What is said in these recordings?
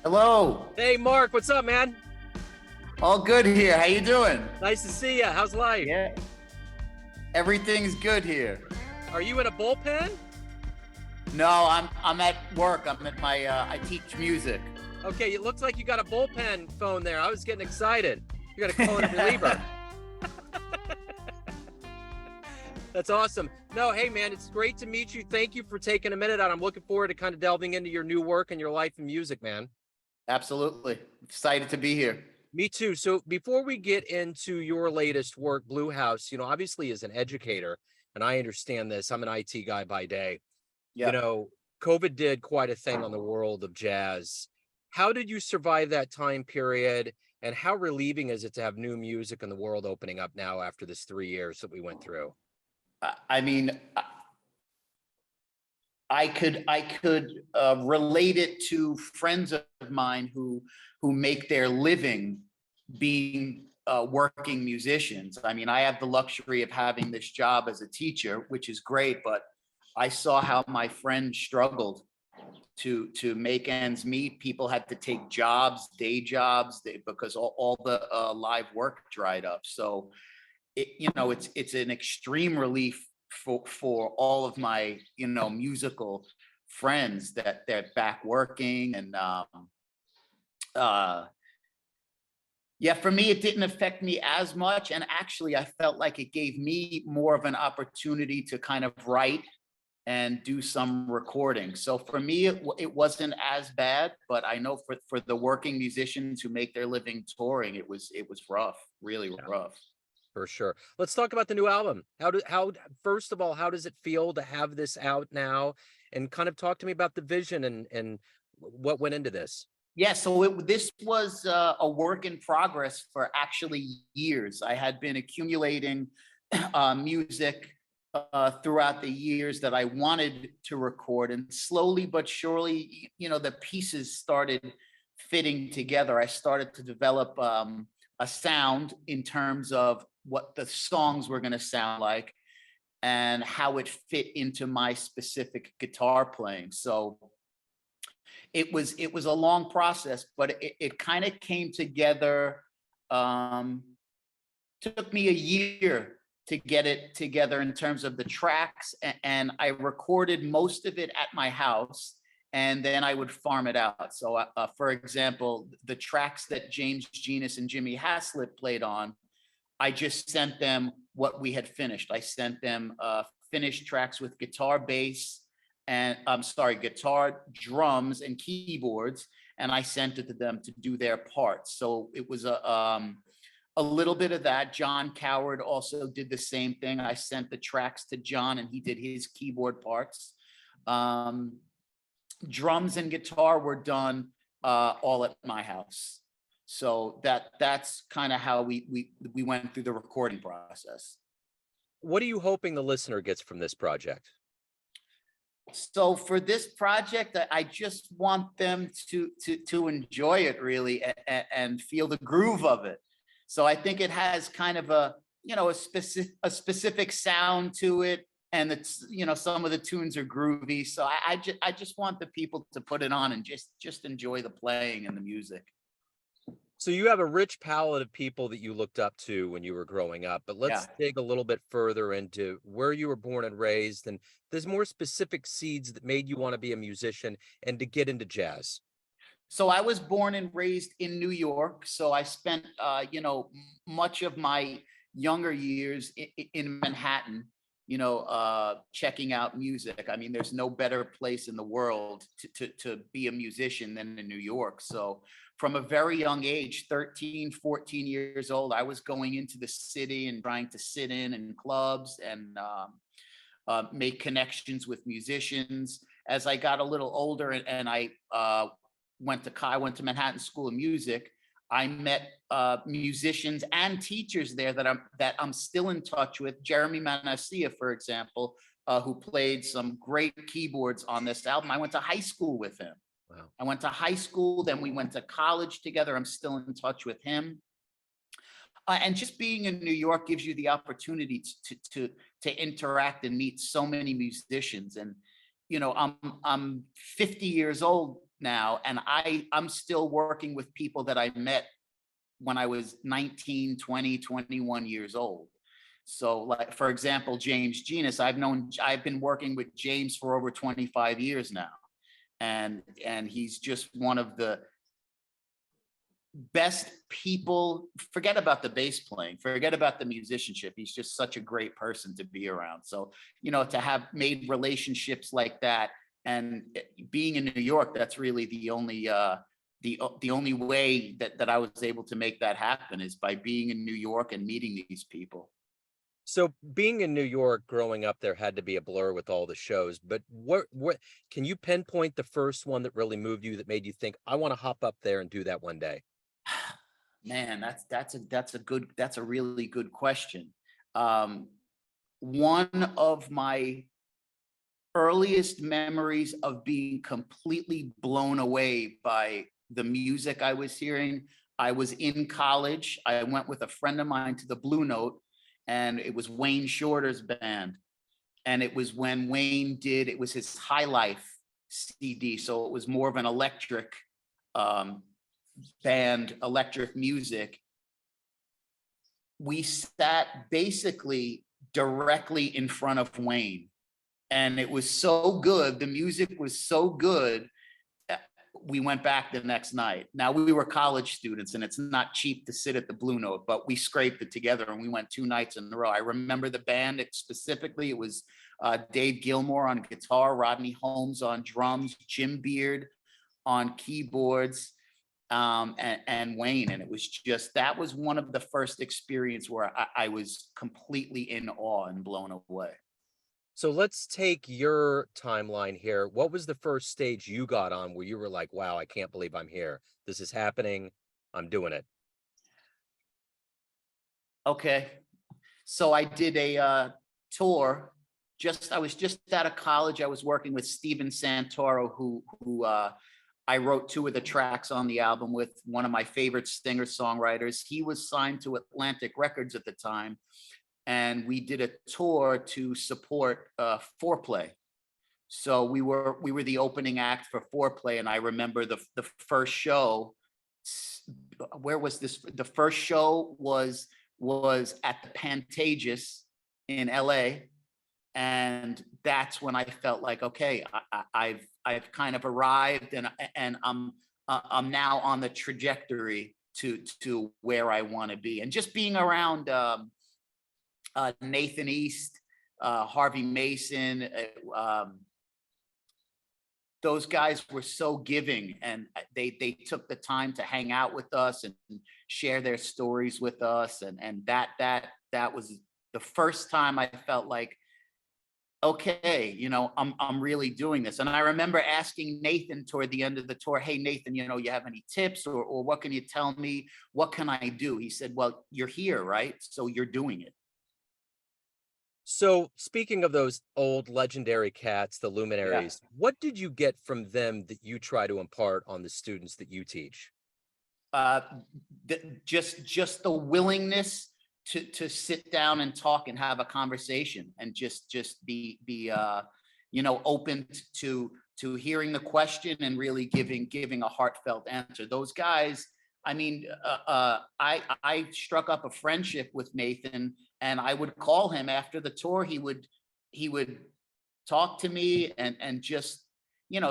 Hello. Hey, Mark, what's up, man? All good here. How you doing? Nice to see you. How's life? Yeah. Everything's good here. Are you in a bullpen? No, I'm at work. I'm at my I teach music. Okay, it looks like you got a bullpen phone there. I was getting excited. You got to call it a reliever. That's awesome. No, hey, man, it's great to meet you. Thank you for taking a minute out. I'm looking forward to kind of delving into your new work and your life and music, man. Absolutely. Excited to be here. Me too. So before we get into your latest work, Blue House, obviously as an educator, and I understand this, I'm an IT guy by day. Yeah. COVID did quite a thing on the world of jazz. How did you survive that time period? And how relieving is it to have new music in the world opening up now after this 3 years that we went through? I mean, I could relate it to friends of mine who make their living being working musicians. I mean, I have the luxury of having this job as a teacher, which is great, but I saw how my friends struggled to make ends meet. People had to take jobs, day jobs, because all the live work dried up. So it's an extreme relief for all of my musical friends that they're back working. And yeah, for me it didn't affect me as much, and actually I felt like it gave me more of an opportunity to kind of write and do some recording. So for me it wasn't as bad, but I know for the working musicians who make their living touring, it was rough, really rough. For sure. Let's talk about the new album. First of all, how does it feel to have this out now? And kind of talk to me about the vision and what went into this. Yeah, so this was a work in progress for actually years. I had been accumulating music throughout the years that I wanted to record, and slowly but surely, the pieces started fitting together. I started to develop a sound in terms of what the songs were going to sound like and how it fit into my specific guitar playing. So it was a long process, but it kind of came together. Took me a year to get it together in terms of the tracks, and I recorded most of it at my house, and then I would farm it out. So for example, the tracks that James Genus and Jimmy Haslett played on, I just sent them what we had finished. I sent them finished tracks with guitar, bass, and guitar, drums, and keyboards, and I sent it to them to do their parts. So it was a little bit of that. John Coward also did the same thing. I sent the tracks to John, and he did his keyboard parts. Drums and guitar were done all at my house. So that's kind of how we went through the recording process. What are you hoping the listener gets from this project? So for this project, I just want them to enjoy it really and feel the groove of it. So I think it has kind of a specific sound to it, and it's some of the tunes are groovy. So I just want the people to put it on and just enjoy the playing and the music. So you have a rich palette of people that you looked up to when you were growing up, but let's dig a little bit further into where you were born and raised, and there's more specific seeds that made you want to be a musician and to get into jazz. So I was born and raised in New York. So I spent, much of my younger years in Manhattan, checking out music. I mean, there's no better place in the world to be a musician than in New York. So from a very young age, 13, 14 years old, I was going into the city and trying to sit in clubs and make connections with musicians. As I got a little older and I went to Manhattan School of Music, I met musicians and teachers there that I'm still in touch with. Jeremy Manasseh, for example, who played some great keyboards on this album. I went to high school with him. Wow. I went to high school, then we went to college together. I'm still in touch with him. And just being in New York gives you the opportunity to interact and meet so many musicians. And I'm 50 years old now, and I'm still working with people that I met when I was 19, 20, 21 years old. So like, for example, James Genus, I've been working with James for over 25 years now. And he's just one of the best people. Forget about the bass playing, forget about the musicianship. He's just such a great person to be around. So, to have made relationships like that, and being in New York, that's really the only way that I was able to make that happen, is by being in New York and meeting these people. So being in New York, growing up there had to be a blur with all the shows, but what can you pinpoint the first one that really moved you, that made you think, I want to hop up there and do that one day? Man, that's a really good question. One of my earliest memories of being completely blown away by the music I was hearing, I was in college. I went with a friend of mine to the Blue Note, and it was Wayne Shorter's band. And it was when Wayne it was his High Life CD. So it was more of an electric band, electric music. We sat basically directly in front of Wayne, and it was so good. The music was so good. We went back the next night. Now, we were college students, and it's not cheap to sit at the Blue Note, but we scraped it together and we went 2 nights in a row. I remember the band specifically. It was Dave Gilmour on guitar, Rodney Holmes on drums, Jim Beard on keyboards, and Wayne. And it was just, that was one of the first experience where I was completely in awe and blown away. So let's take your timeline here. What was the first stage you got on where you were like, wow, I can't believe I'm here. This is happening. I'm doing it. Okay. So I did a tour. I was just out of college. I was working with Steven Santoro, who I wrote 2 of the tracks on the album with, one of my favorite singer-songwriters. He was signed to Atlantic Records at the time. And we did a tour to support Foreplay. So we were the opening act for Foreplay. And I remember the first show. Where was this? The first show was at the Pantages in LA. And that's when I felt like, okay, I've kind of arrived, and I'm now on the trajectory to where I want to be. And just being around Nathan East, Harvey Mason, those guys were so giving, and they took the time to hang out with us and share their stories with us. And that was the first time I felt like, okay, I'm really doing this. And I remember asking Nathan toward the end of the tour, hey, Nathan, you have any tips, or what can you tell me? What can I do? He said, well, you're here, right? So you're doing it. So speaking of those old legendary cats, the luminaries, what did you get from them that you try to impart on the students that you teach? Just the willingness to sit down and talk and have a conversation, and just be open to hearing the question and really giving a heartfelt answer. Those guys, I mean, I struck up a friendship with Nathan, and I would call him after the tour. He would talk to me, and just,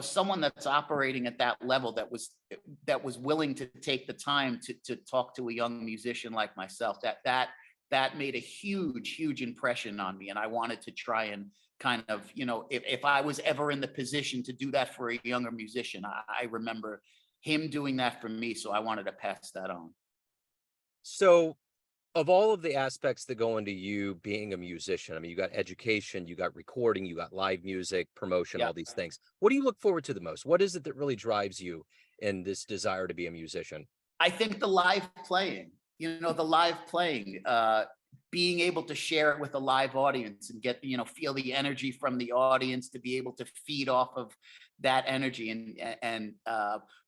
someone that's operating at that level, that was willing to take the time to talk to a young musician like myself, that made a huge impression on me. And I wanted to try and kind of, if I was ever in the position to do that for a younger musician, I remember him doing that for me. So I wanted to pass that on. So of all of the aspects that go into you being a musician, I mean, you got education, you got recording, you got live music, promotion, all these things. What do you look forward to the most? What is it that really drives you in this desire to be a musician? I think the live playing, being able to share it with a live audience and get, feel the energy from the audience, to be able to feed off of that energy, and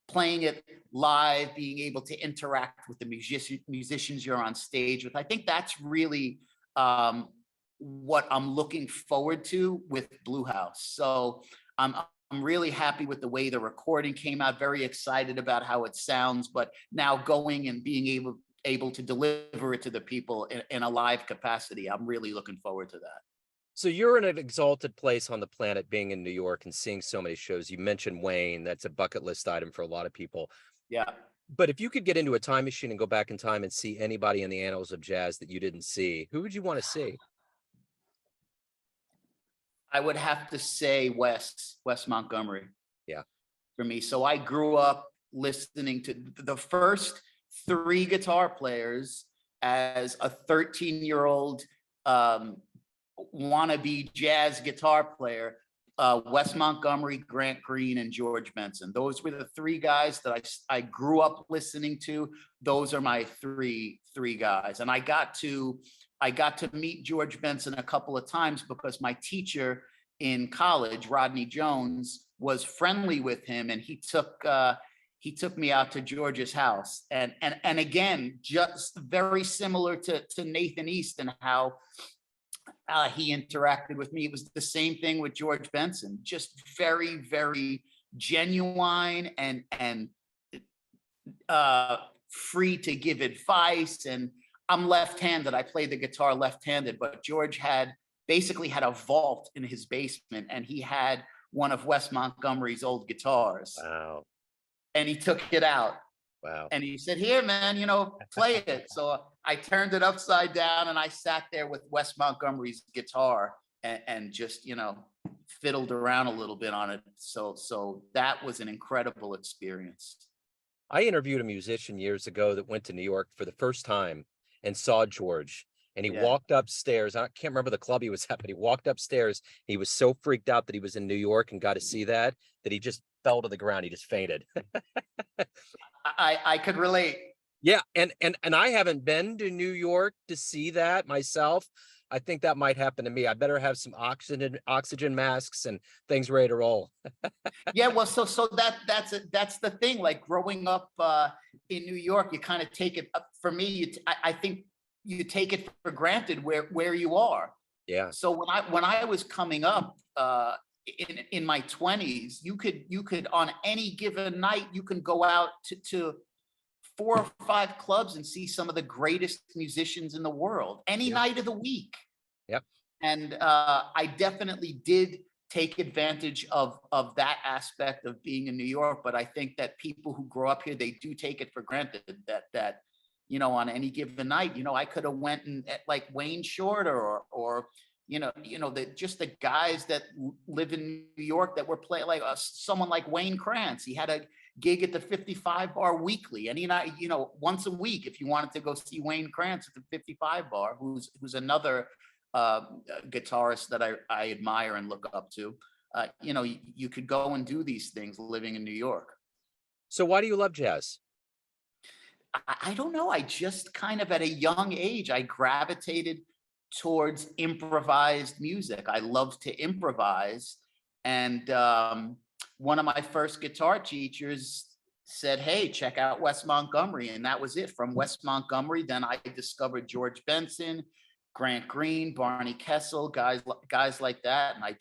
playing it live, being able to interact with the musicians you're on stage with. I think that's really what I'm looking forward to with Blue House. So I'm I'm really happy with the way the recording came out, very excited about how it sounds, but now going and being able to deliver it to the people in a live capacity, I'm really looking forward to that. So you're in an exalted place on the planet, being in New York and seeing so many shows. You mentioned Wayne. That's a bucket list item for a lot of people. Yeah. But if you could get into a time machine and go back in time and see anybody in the annals of jazz that you didn't see, who would you want to see? I would have to say Wes Montgomery. Yeah. For me. So I grew up listening to the first three guitar players as a 13-year-old wannabe jazz guitar player. Wes Montgomery, Grant Green, and George Benson. Those were the three guys that I grew up listening to. Those are my three guys. And I got to meet George Benson a couple of times because my teacher in college, Rodney Jones, was friendly with him, and he took me out to George's house. And again, just very similar to Nathan East and how he interacted with me. It was the same thing with George Benson, just very, very genuine and free to give advice. And I'm left-handed. I play the guitar left-handed, but George basically had a vault in his basement, and he had one of Wes Montgomery's old guitars. Wow. And he took it out. Wow. And he said, "Here, man, play it." So I turned it upside down and I sat there with Wes Montgomery's guitar and just, fiddled around a little bit on it. So that was an incredible experience. I interviewed a musician years ago that went to New York for the first time and saw George. And he walked upstairs. I can't remember the club he was at, but he walked upstairs. He was so freaked out that he was in New York and got to see that he just fell to the ground. He just fainted. I could relate. Yeah, and I haven't been to New York to see that myself. I think that might happen to me. I better have some oxygen masks and things ready to roll. Yeah, well, so that's the thing. Like growing up in New York, you kind of take it. For me, I think you take it for granted where you are. Yeah. So when I was coming up in my 20s, you could on any given night you can go out to 4 or 5 clubs and see some of the greatest musicians in the world any night of the week. Yep. And I definitely did take advantage of that aspect of being in New York. But I think that people who grow up here, they do take it for granted that on any given night, I could have went at like Wayne Shorter or just the guys that live in New York that were playing, like someone like Wayne Krantz. He had a gig at the 55 Bar weekly, any night, once a week. If you wanted to go see Wayne Krantz at the 55 Bar, who's another guitarist that I admire and look up to, you could go and do these things living in New York. So why do you love jazz? I don't know. I just kind of at a young age, I gravitated towards improvised music. I love to improvise. And one of my first guitar teachers said, "Hey, check out Wes Montgomery." And that was it. From Wes Montgomery, then I discovered George Benson, Grant Green, Barney Kessel, guys like that. And I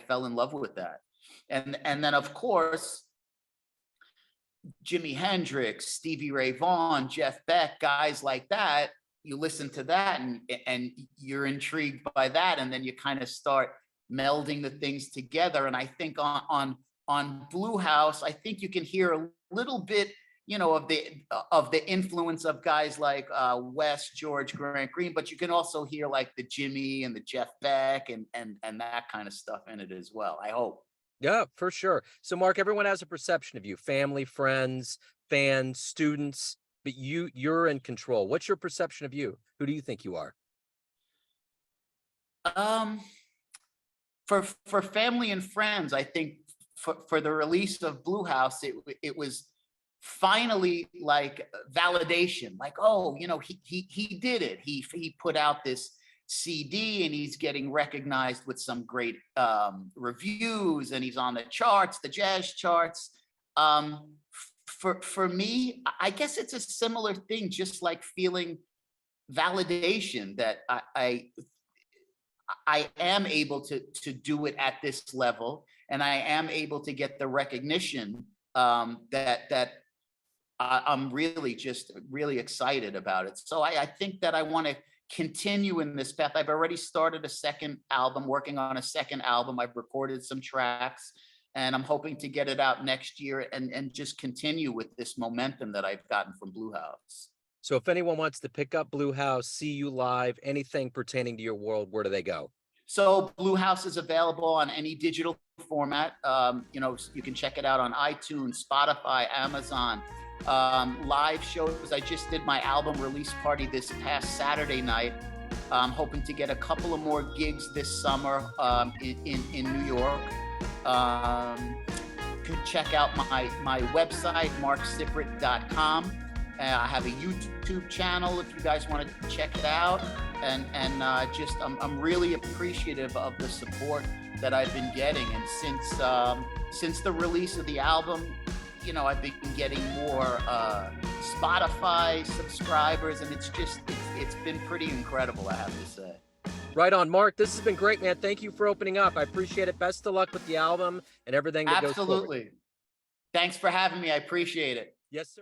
fell in love with that. And then of course, Jimi Hendrix, Stevie Ray Vaughan, Jeff Beck, guys like that. You listen to that and you're intrigued by that, and then you kind of start melding the things together. And I think on Blue House, I think you can hear a little bit, of the influence of guys like Wes, George, Grant Green, but you can also hear like the Jimmy and the Jeff Beck and that kind of stuff in it as well, I hope. Yeah, for sure. So Marc, everyone has a perception of you: family, friends, fans, students, but you're in control. What's your perception of you? Who do you think you are? For family and friends, I think for the release of Blue House, it was finally like validation, like, oh, he did it. He put out this CD and he's getting recognized with some great reviews, and he's on the charts, the jazz charts. For me, I guess it's a similar thing, just like feeling validation that I am able to do it at this level. and I am able to get the recognition that I'm really really excited about it. So I think that I want to continue in this path. I've already started a second album, working on a second album. I've recorded some tracks, and I'm hoping to get it out next year and just continue with this momentum that I've gotten from Blue House. So if anyone wants to pick up Blue House, see you live, anything pertaining to your world, where do they go? So Blue House is available on any digital format. You know, you can check it out on iTunes, Spotify, Amazon. Live shows. I just did my album release party this past Saturday night. I'm hoping to get a couple of more gigs this summer in New York. You can check out my website, marcciprut.com. I have a YouTube channel if you guys want to check it out. And I'm really appreciative of the support that I've been getting. And since the release of the album, you know, I've been getting more Spotify subscribers, and it's been pretty incredible, I have to say. Right on, Marc. This has been great, man. Thank you for opening up. I appreciate it. Best of luck with the album and everything that goes forward. Absolutely. Thanks for having me. I appreciate it. Yes, sir.